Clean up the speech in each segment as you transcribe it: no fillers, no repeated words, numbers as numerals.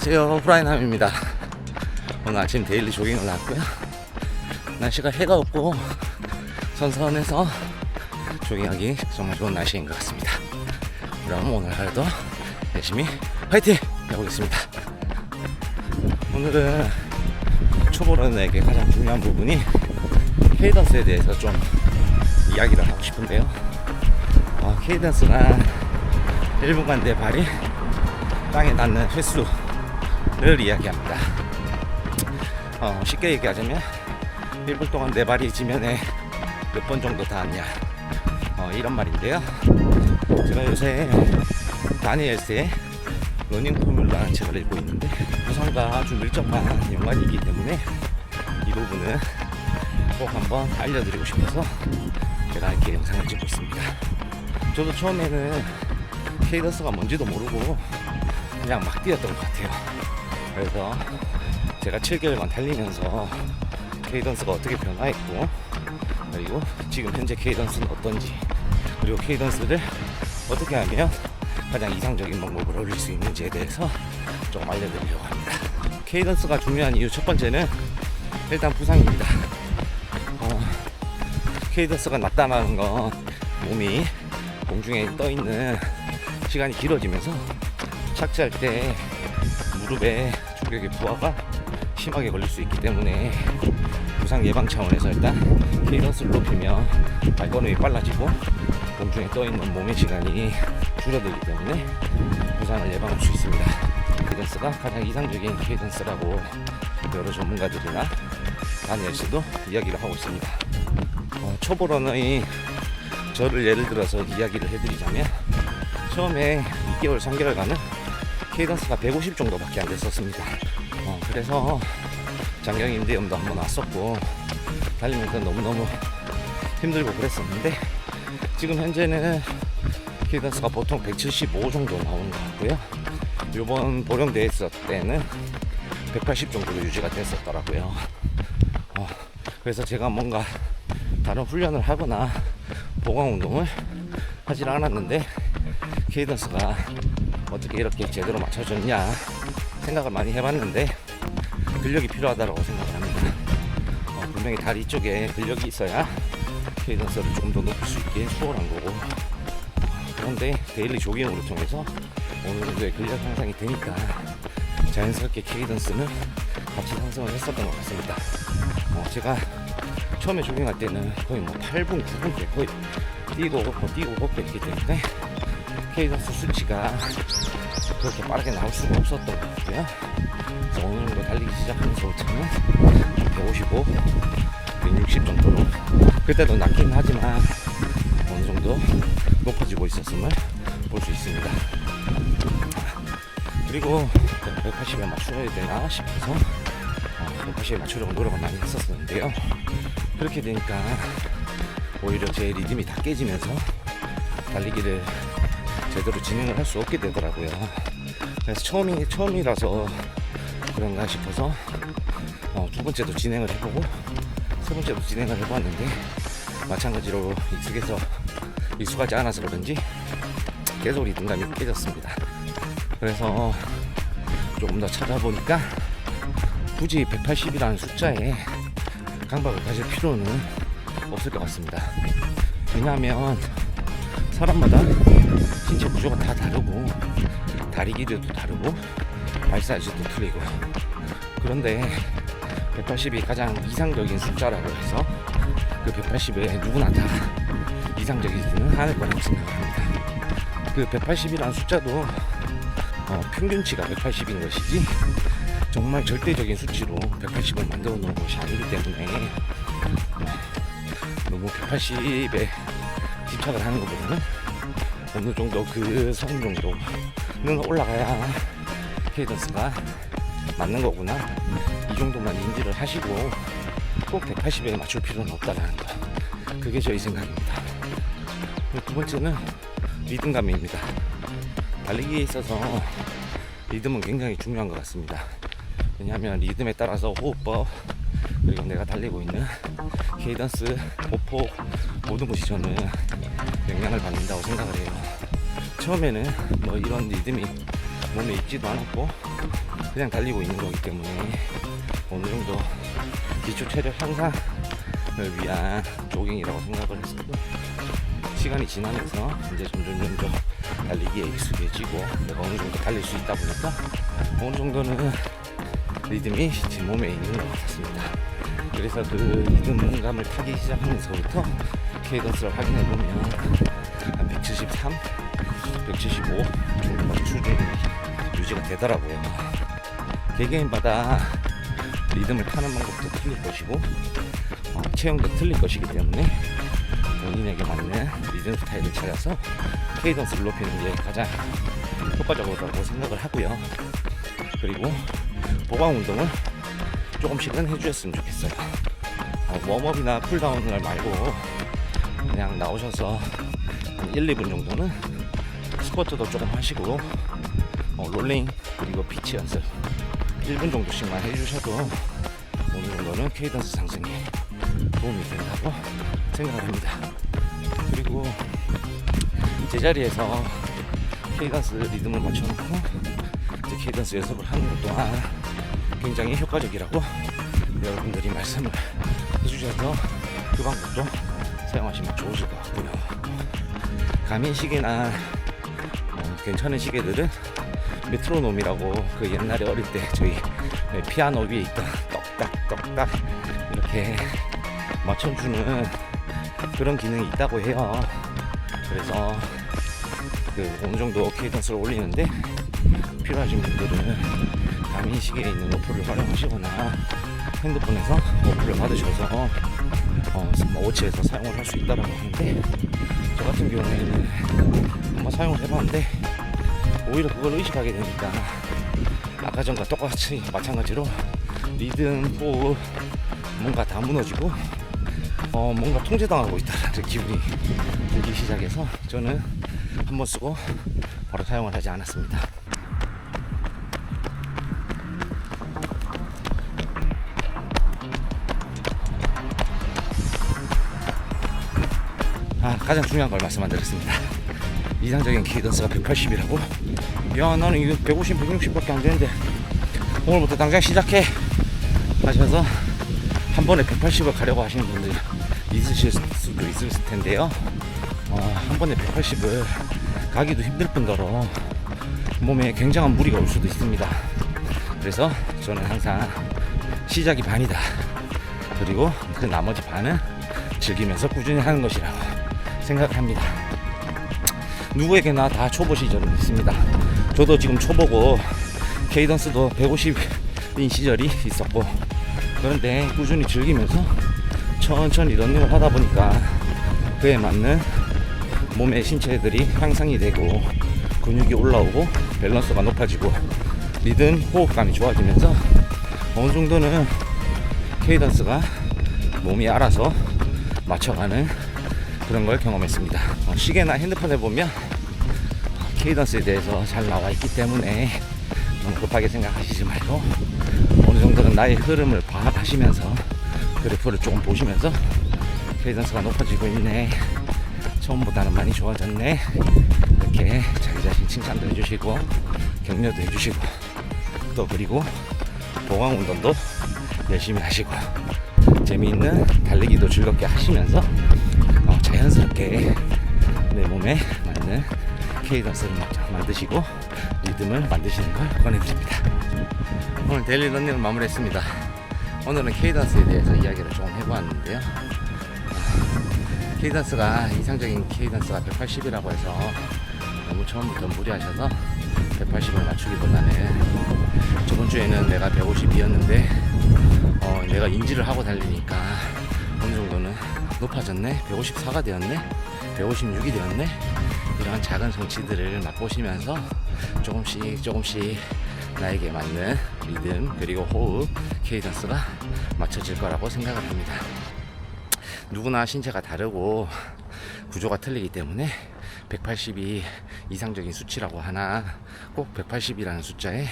안녕하세요, 후라이남입니다. 오늘 아침 데일리 조깅을 나왔고요. 날씨가 해가 없고 선선해서 조깅하기 정말 좋은 날씨인 것 같습니다. 그럼 오늘 하루도 열심히 화이팅 해보겠습니다. 오늘은 초보러너에게 가장 중요한 부분이 케이던스에 대해서 좀 이야기를 하고 싶은데요. 케이던스란 1분간 내 발이 땅에 닿는 횟수를 이야기합니다. 쉽게 얘기하자면 1분 동안 내 발이 지면에 몇 번 정도 닿았냐, 이런 말인데요. 제가 요새 다니엘스의 러닝 포뮬라라는 책을 읽고 있는데 부상과 아주 밀접한 연관이기 때문에 이 부분은 꼭 한번 알려드리고 싶어서 제가 이렇게 영상을 찍고 있습니다. 저도 처음에는 케이던스가 뭔지도 모르고 그냥 막 뛰었던 것 같아요. 그래서 제가 7개월간 달리면서 케이던스가 어떻게 변화했고, 그리고 지금 현재 케이던스는 어떤지, 그리고 케이던스를 어떻게 하면 가장 이상적인 방법으로 올릴 수 있는지에 대해서 좀 알려드리려고 합니다. 케이던스가 중요한 이유 첫 번째는 일단 부상입니다. 케이던스가 낮다는 건 몸이 공중에 떠있는 시간이 길어지면서 착지할 때 무릎에 충격의 부하가 심하게 걸릴 수 있기 때문에 부상 예방 차원에서 일단 케이던스를 높이면 발걸음이 빨라지고 공중에 떠있는 몸의 시간이 줄어들기 때문에 부상을 예방할 수 있습니다. 케이던스가 가장 이상적인 케이던스라고 여러 전문가들이나 다니엘스도 이야기를 하고 있습니다. 초보 러너의 저를 예를 들어서 이야기를 해드리자면 처음에 2개월, 3개월간은 케이던스가 150 정도밖에 안 됐었습니다. 그래서 장경 인대염도 한번 왔었고 달리면서 너무너무 힘들고 그랬었는데 지금 현재는 케이던스가 보통 175 정도 나오는 것 같고요. 이번 보령대회 했을 때는 180 정도로 유지가 됐었더라고요. 그래서 제가 뭔가 다른 훈련을 하거나 보강 운동을 하질 않았는데 케이던스가 어떻게 이렇게 제대로 맞춰졌냐 생각을 많이 해봤는데 근력이 필요하다고 생각을 합니다. 분명히 다리 쪽에 근력이 있어야 케이던스를 조금 더 높일 수 있게 수월한 거고, 그런데 데일리 조깅으로 통해서 어느 정도의 근력 향상이 되니까 자연스럽게 케이던스는 같이 상승을 했었던 것 같습니다. 제가 처음에 조깅할 때는 거의 8분, 9분 거의 뛰고 걷고 했기 때문에 케이던스 수치가 그렇게 빠르게 나올 수가 없었던 것 같고요. 그래서 어느 정도 달리기 시작하면서부터는 155, 160 정도로, 그때도 낮긴 하지만 어느 정도 높아지고 있었음을 볼 수 있습니다. 그리고 180에 맞춰야 되나 싶어서 180에 맞추려고 노력을 많이 했었는데요. 그렇게 되니까 오히려 제 리듬이 다 깨지면서 달리기를 제대로 진행을 할 수 없게 되더라고요. 그래서 처음이라서 그런가 싶어서 두 번째도 진행을 해보고 세 번째도 진행을 해봤는데 마찬가지로 익숙하지 않아서 그런지 계속 리듬감이 깨졌습니다. 그래서 조금 더 찾아보니까 굳이 180이라는 숫자에 강박을 가질 필요는 없을 것 같습니다. 왜냐하면 사람마다 신체 구조가 다 다르고 다리 길이도 다르고 발 사이즈도 틀리고, 그런데 180이 가장 이상적인 숫자라고 해서 그 180에 누구나 다 이상적이지는 않을 거라고 생각합니다. 그 180이라는 숫자도 평균치가 180인 것이지 정말 절대적인 수치로 180을 만들어 놓은 것이 아니기 때문에 너무 180에 집착을 하는 것보다는 어느 정도 그 선 정도는 올라가야 케이던스가 맞는 거구나, 이 정도만 인지를 하시고 꼭 180에 맞출 필요는 없다라는 거, 그게 저희 생각입니다. 두 번째는 리듬감입니다. 달리기에 있어서 리듬은 굉장히 중요한 것 같습니다. 왜냐하면 리듬에 따라서 호흡법, 그리고 내가 달리고 있는 케이던스, 보폭 모든 것이 저는 영향을 받는다고 생각을 해요. 처음에는 이런 리듬이 몸에 있지도 않았고 그냥 달리고 있는 거기 때문에 어느 정도 기초 체력 향상을 위한 조깅이라고 생각을 했어도 시간이 지나면서 이제 점점 달리기에 익숙해지고 내가 어느 정도 달릴 수 있다 보니까 어느 정도는 리듬이 제 몸에 있는 것 같았습니다. 그래서 그 리듬감을 타기 시작하면서부터 케이던스를 확인해 보면 한 173, 175 정도 수준이 유지가 되더라고요. 개개인마다 리듬을 타는 방법도 틀릴 것이고 체형도 틀릴 것이기 때문에 본인에게 맞는 리듬 스타일을 찾아서 케이던스를 높이는 게 가장 효과적이라고 생각을 하고요. 그리고 보강 운동을 조금씩은 해주셨으면 좋겠어요. 웜업이나 쿨다운을 말고 그냥 나오셔서 한 1, 2분 정도는 스쿼트도 조금 하시고 롤링 그리고 피치 연습 1분 정도씩만 해주셔도 어느 정도는 케이던스 상승에 도움이 된다고 생각을 합니다. 그리고 제자리에서 케이던스 리듬을 맞춰놓고 이제 케이던스 연습을 하는 것 또한 굉장히 효과적이라고 여러분들이 말씀을 해주셔서 그 방법도 사용하시면 좋으실 것 같고요. 가민 시계나 괜찮은 시계들은 메트로놈이라고 그 옛날에 어릴 때 저희 피아노 위에 있던 떡딱 이렇게 맞춰주는 그런 기능이 있다고 해요. 그래서 그 어느 정도 케이던스를 올리는데 필요하신 분들은 가민 시계에 있는 어플을 활용하시거나 핸드폰에서 어플을 받으셔서 워치에서 사용을 할 수 있다고 하는데 저 같은 경우에는 한번 사용을 해봤는데 오히려 그걸 의식하게 되니까 아까 전과 똑같이 마찬가지로 리듬, 호흡 뭔가 다 무너지고 뭔가 통제당하고 있다는 기분이 들기 시작해서 저는 한번 쓰고 바로 사용을 하지 않았습니다. 가장 중요한 걸 말씀 안 드렸습니다. 이상적인 케이던스가 180이라고? 야, 나는 이거 150, 160밖에 안 되는데 오늘부터 당장 시작해 하셔서 한 번에 180을 가려고 하시는 분들 있으실 수도 있을 텐데요. 한 번에 180을 가기도 힘들 뿐더러 몸에 굉장한 무리가 올 수도 있습니다. 그래서 저는 항상 시작이 반이다. 그리고 그 나머지 반은 즐기면서 꾸준히 하는 것이라고 생각합니다. 누구에게나 다 초보 시절은 있습니다. 저도 지금 초보고 케이던스도 150인 시절이 있었고 그런데 꾸준히 즐기면서 천천히 러닝을 하다 보니까 그에 맞는 몸의 신체들이 향상이 되고 근육이 올라오고 밸런스가 높아지고 리듬, 호흡감이 좋아지면서 어느 정도는 케이던스가 몸이 알아서 맞춰가는 그런 걸 경험했습니다. 시계나 핸드폰에 보면 케이던스에 대해서 잘 나와 있기 때문에 너무 급하게 생각하시지 말고 어느 정도는 나의 흐름을 파악하시면서 그래프를 조금 보시면서 케이던스가 높아지고 있네, 처음보다는 많이 좋아졌네, 이렇게 자기 자신 칭찬도 해주시고 격려도 해주시고 또 그리고 보강 운동도 열심히 하시고 재미있는 달리기도 즐겁게 하시면서 자연스럽게 내 몸에 맞는 케이던스를 만드시고 리듬을 만드시는 걸 권해드립니다. 오늘 데일리 런닝을 마무리했습니다. 오늘은 케이던스에 대해서 이야기를 조금 해보았는데요. 케이던스가 이상적인 케이던스가 180이라고 해서 너무 처음부터 무리하셔서 180을 맞추기보다는 저번 주에는 내가 152였는데 내가 인지를 하고 달리니까 어느 정도는 높아졌네, 154가 되었네, 156이 되었네, 이런 작은 성취들을 맛보시면서 조금씩 나에게 맞는 리듬 그리고 호흡, 케이던스가 맞춰질 거라고 생각을 합니다. 누구나 신체가 다르고 구조가 틀리기 때문에 180이 이상적인 수치라고 하나 꼭 180이라는 숫자에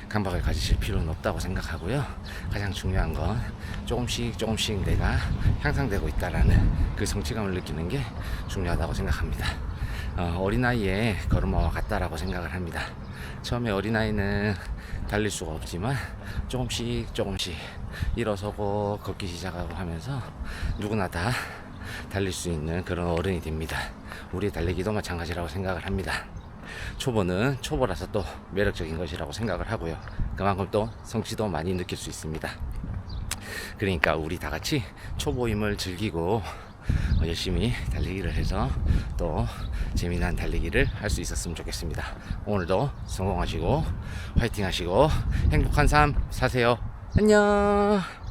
강박을 가지실 필요는 없다고 생각하고요. 가장 중요한 건 조금씩 내가 향상되고 있다라는 그 성취감을 느끼는 게 중요하다고 생각합니다. 어린아이의 걸음마와 같다라고 생각을 합니다. 처음에 어린아이는 달릴 수가 없지만 조금씩 일어서고 걷기 시작하고 하면서 누구나 다 달릴 수 있는 그런 어른이 됩니다. 우리 달리기도 마찬가지라고 생각을 합니다. 초보는 초보라서 또 매력적인 것이라고 생각을 하고요. 그만큼 또 성취도 많이 느낄 수 있습니다. 그러니까 우리 다 같이 초보임을 즐기고 열심히 달리기를 해서 또 재미난 달리기를 할 수 있었으면 좋겠습니다. 오늘도 성공하시고 화이팅 하시고 행복한 삶 사세요. 안녕.